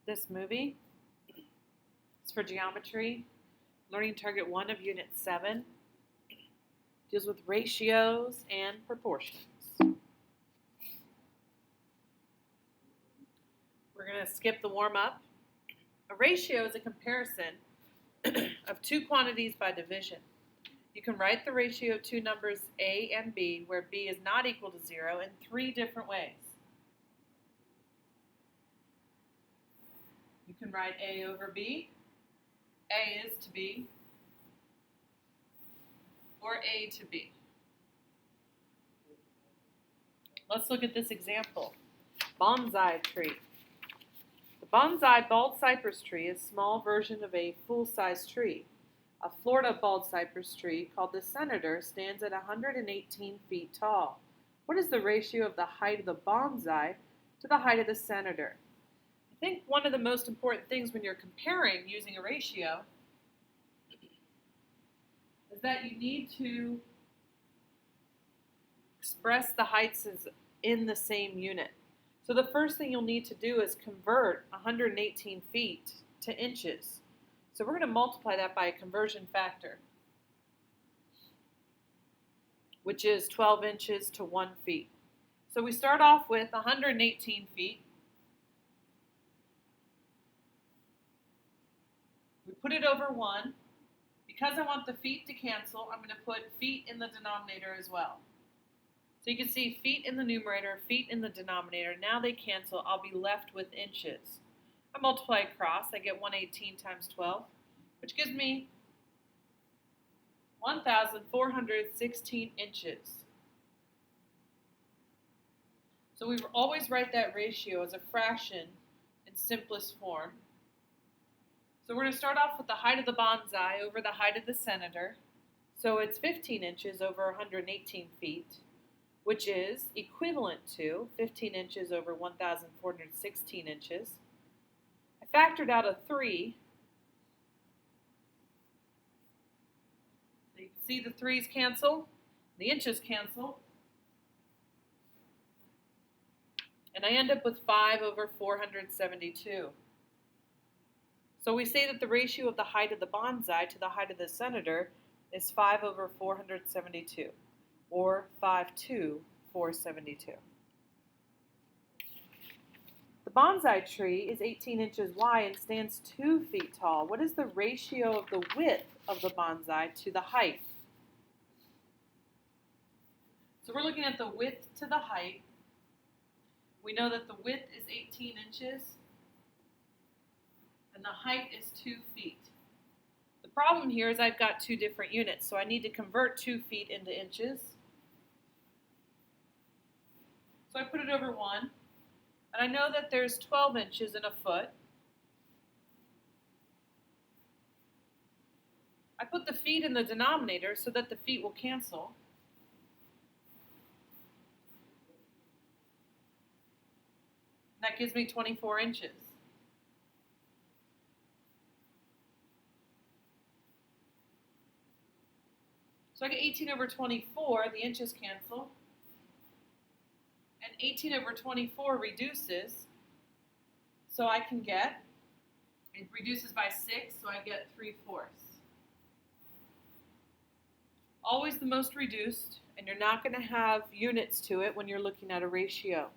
This movie is for geometry, learning target 1 of Unit 7. Deals with ratios and proportions. We're going to skip the warm-up. A ratio is a comparison of two quantities by division. You can write the ratio of two numbers A and B, where B is not equal to 0, in 3 different ways. You can write A over B, A is to B, or A to B. Let's look at this example. Bonsai tree. The bonsai bald cypress tree is a small version of a full-size tree. A Florida bald cypress tree called the Senator stands at 118 feet tall. What is the ratio of the height of the bonsai to the height of the Senator? I think one of the most important things when you're comparing using a ratio is that you need to express the heights as in the same unit. So the first thing you'll need to do is convert 118 feet to inches. So we're going to multiply that by a conversion factor, which is 12 inches to 1 feet. So we start off with 118 feet. We put it over 1. Because I want the feet to cancel, I'm going to put feet in the denominator as well. So you can see feet in the numerator, feet in the denominator. Now they cancel. I'll be left with inches. I multiply across. I get 118 times 12, which gives me 1,416 inches. So we always write that ratio as a fraction in simplest form. So we're going to start off with the height of the bonsai over the height of the Senator. So it's 15 inches over 118 feet, which is equivalent to 15 inches over 1,416 inches. I factored out a 3. So you can see the 3's cancel, the inches cancel, and I end up with 5 over 472. So we say that the ratio of the height of the bonsai to the height of the Senator is 5 over 472, or 5 to 472. The bonsai tree is 18 inches wide and stands 2 feet tall. What is the ratio of the width of the bonsai to the height? So we're looking at the width to the height. We know that the width is 18 inches and the height is 2 feet. The problem here is I've got 2 different units, so I need to convert 2 feet into inches. So I put it over 1, and I know that there's 12 inches in a foot. I put the feet in the denominator so that the feet will cancel. And that gives me 24 inches. So I get 18 over 24, the inches cancel. And 18 over 24 reduces, so I can get, it reduces by 6, so I get 3/4. Always the most reduced, and you're not going to have units to it when you're looking at a ratio.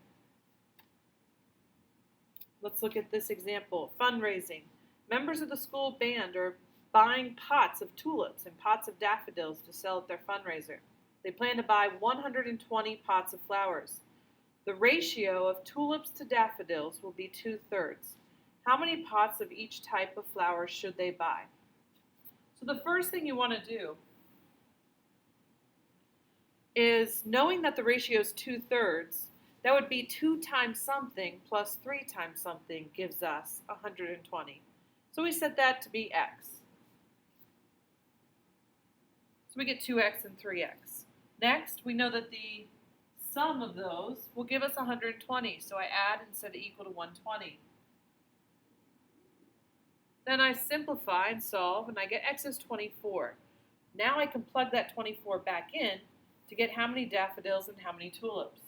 Let's look at this example. Fundraising. Members of the school band are buying pots of tulips and pots of daffodils to sell at their fundraiser. They plan to buy 120 pots of flowers. The ratio of tulips to daffodils will be 2/3. How many pots of each type of flower should they buy? So the first thing you want to do is, knowing that the ratio is 2/3, that would be 2 times something plus 3 times something gives us 120. So we set that to be x. So we get 2x and 3x. Next, we know that the sum of those will give us 120, so I add and set it equal to 120. Then I simplify and solve, and I get x is 24. Now I can plug that 24 back in to get how many daffodils and how many tulips.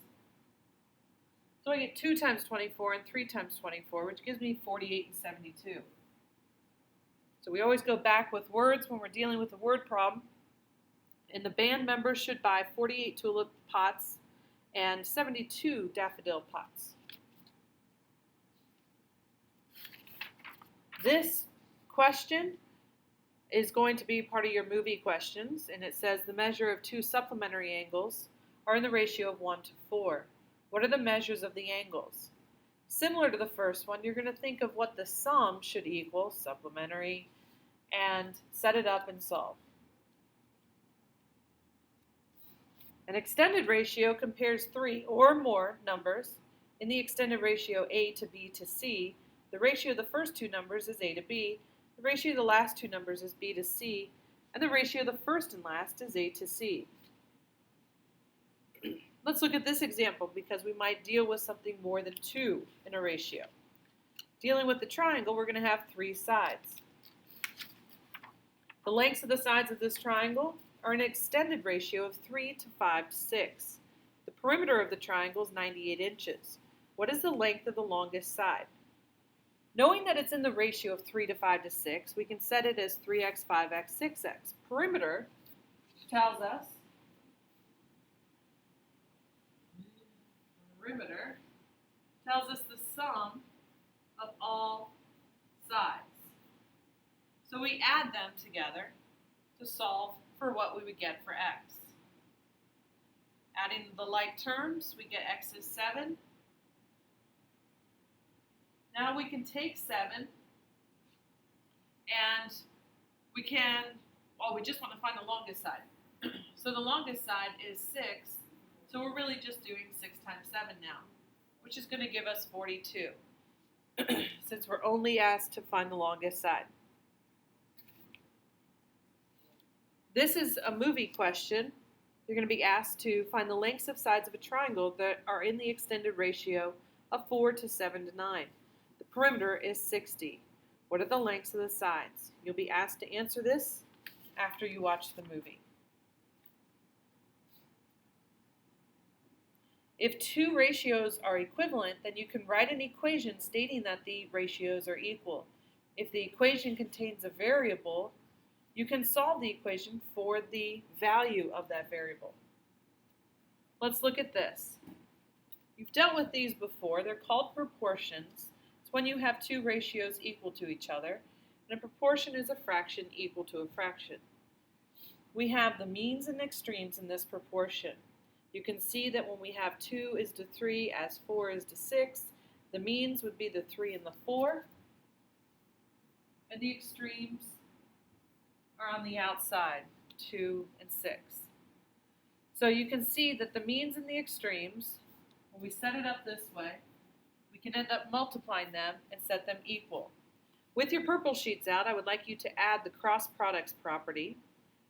So I get 2 times 24 and 3 times 24, which gives me 48 and 72. So we always go back with words when we're dealing with a word problem. And the band members should buy 48 tulip pots and 72 daffodil pots. This question is going to be part of your movie questions, and it says the measure of two supplementary angles are in the ratio of 1 to 4. What are the measures of the angles? Similar to the first one, you're going to think of what the sum should equal, supplementary, and set it up and solve. An extended ratio compares 3 or more numbers. In the extended ratio A to B to C, the ratio of the first two numbers is A to B, the ratio of the last two numbers is B to C, and the ratio of the first and last is A to C. Let's look at this example because we might deal with something more than 2 in a ratio. Dealing with the triangle, we're going to have 3 sides. The lengths of the sides of this triangle are an extended ratio of 3 to 5 to 6. The perimeter of the triangle is 98 inches. What is the length of the longest side? Knowing that it's in the ratio of 3 to 5 to 6, we can set it as 3x, 5x, 6x. Perimeter tells us the sum of all sides. So we add them together to solve for what we would get for x. Adding the like terms, we get x is 7. Now we can take 7 and we just want to find the longest side. So the longest side is 6. So we're really just doing 6 times 7 now, which is going to give us 42, since we're only asked to find the longest side. This is a movie question. You're going to be asked to find the lengths of sides of a triangle that are in the extended ratio of 4 to 7 to 9. The perimeter is 60. What are the lengths of the sides? You'll be asked to answer this after you watch the movie. If two ratios are equivalent, then you can write an equation stating that the ratios are equal. If the equation contains a variable, you can solve the equation for the value of that variable. Let's look at this. You've dealt with these before. They're called proportions. It's when you have two ratios equal to each other, and a proportion is a fraction equal to a fraction. We have the means and extremes in this proportion. You can see that when we have 2 is to 3 as 4 is to 6, the means would be the 3 and the 4, and the extremes are on the outside, 2 and 6. So you can see that the means and the extremes, when we set it up this way, we can end up multiplying them and set them equal. With your purple sheets out, I would like you to add the cross products property.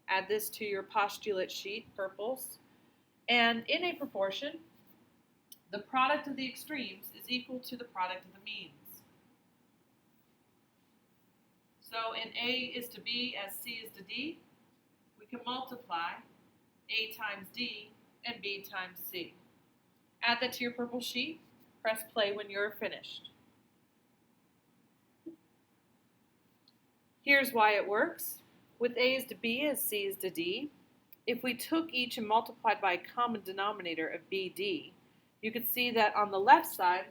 Add this to your postulate sheet, purples. And in a proportion, the product of the extremes is equal to the product of the means. So in A is to B as C is to D, we can multiply A times D and B times C. Add that to your purple sheet. Press play when you're finished. Here's why it works. With A is to B as C is to D, if we took each and multiplied by a common denominator of BD, you could see that on the left side,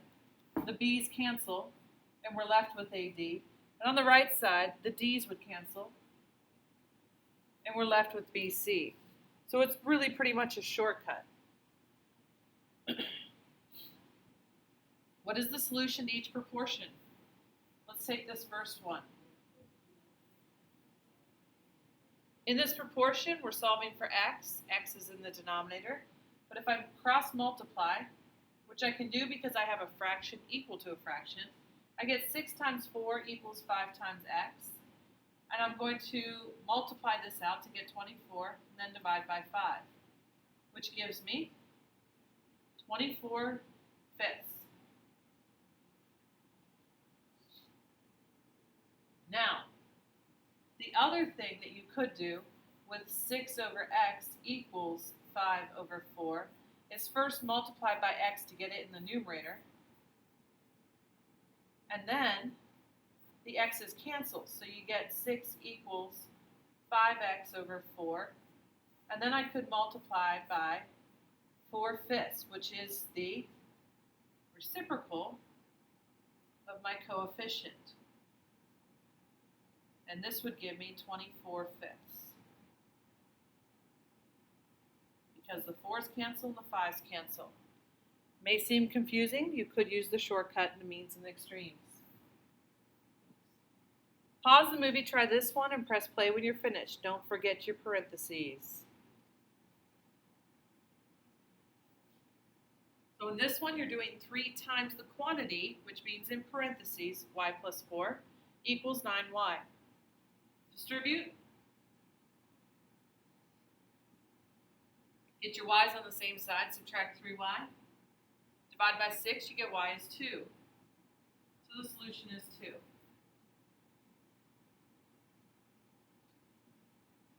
the B's cancel, and we're left with AD. And on the right side, the D's would cancel, and we're left with BC. So it's really pretty much a shortcut. What is the solution to each proportion? Let's take this first one. In this proportion, we're solving for x. X is in the denominator. But if I cross multiply, which I can do because I have a fraction equal to a fraction, I get 6 times 4 equals 5 times x. And I'm going to multiply this out to get 24 and then divide by 5, which gives me 24 fifths. Now, the other thing that you could do with 6 over x equals 5 over 4 is first multiplied by x to get it in the numerator, and then the x's cancel, so you get 6 equals 5x over 4, and then I could multiply by 4/5, which is the reciprocal of my coefficient, and this would give me 24/5. Because the 4's cancel and the 5's cancel. May seem confusing. You could use the shortcut in the means and the extremes. Pause the movie, try this one, and press play when you're finished. Don't forget your parentheses. So in this one, you're doing 3 times the quantity, which means in parentheses, y plus 4, equals 9y. Distribute. Get your y's on the same side, subtract 3y. Divide by 6, you get y is 2. So the solution is 2.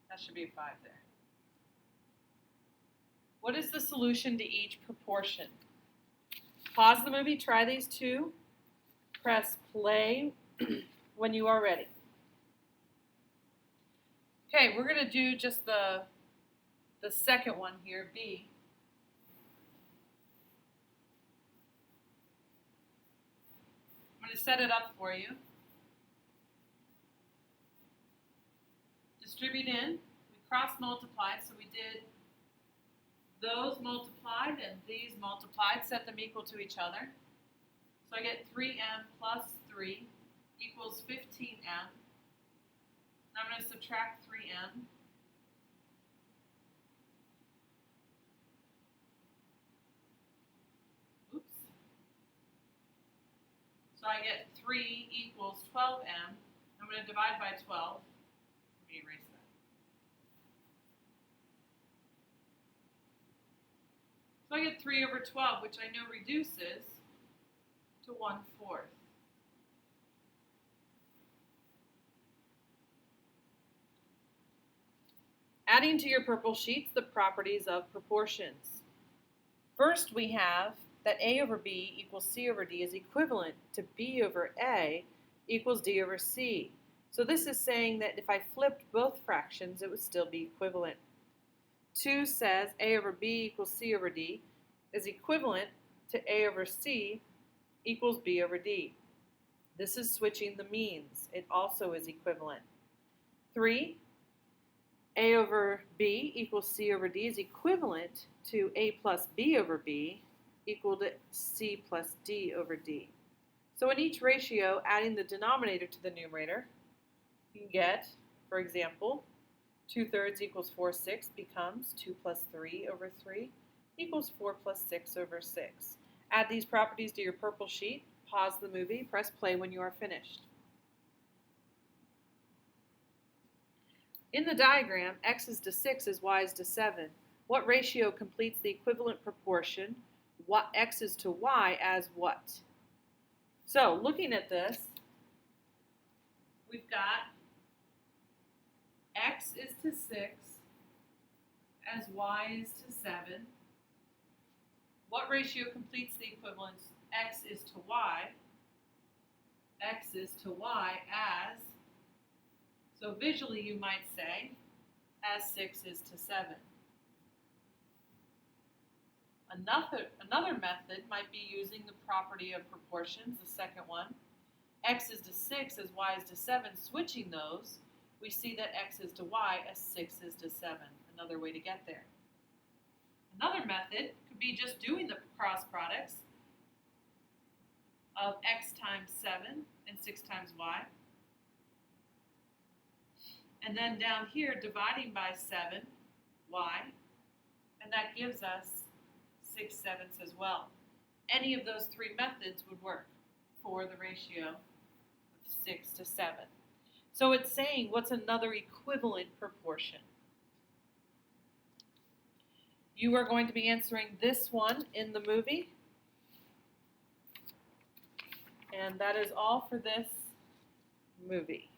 That should be a 5 there. What is the solution to each proportion? Pause the movie, try these two. Press play when you are ready. Okay, we're going to do just the second one here, B. I'm going to set it up for you. Distribute in. We cross-multiplied, so we did those multiplied and these multiplied, set them equal to each other. So I get 3m plus 3 equals 15m. Now I'm going to subtract 3m. So I get 3 equals 12m. I'm going to divide by 12. Let me erase that. So I get 3 over 12, which I know reduces to 1/4. Adding to your purple sheets the properties of proportions. First, we have that a over b equals c over d is equivalent to b over a equals d over c. So this is saying that if I flipped both fractions, it would still be equivalent. 2 says a over b equals c over d is equivalent to a over c equals b over d. This is switching the means. It also is equivalent. 3, a over b equals c over d is equivalent to a plus b over b equal to c plus d over d. So in each ratio, adding the denominator to the numerator, you can get, for example, 2/3 equals 4/6 becomes 2 plus 3 over 3 equals 4 plus 6 over 6. Add these properties to your purple sheet, pause the movie, press play when you are finished. In the diagram, x is to 6 as y is to 7. What ratio completes the equivalent proportion? What x is to y as what? So, looking at this, we've got x is to 6 as y is to 7. What ratio completes the equivalence? X is to y. X is to y as, so visually you might say, as 6 is to 7. Another method might be using the property of proportions, the second one. X is to 6 as y is to 7, switching those, we see that x is to y as 6 is to 7. Another way to get there. Another method could be just doing the cross products of x times 7 and 6 times y. And then down here, dividing by 7, y, and that gives us 6/7 as well. Any of those three methods would work for the ratio of 6 to 7. So it's saying what's another equivalent proportion. You are going to be answering this one in the movie. And that is all for this movie.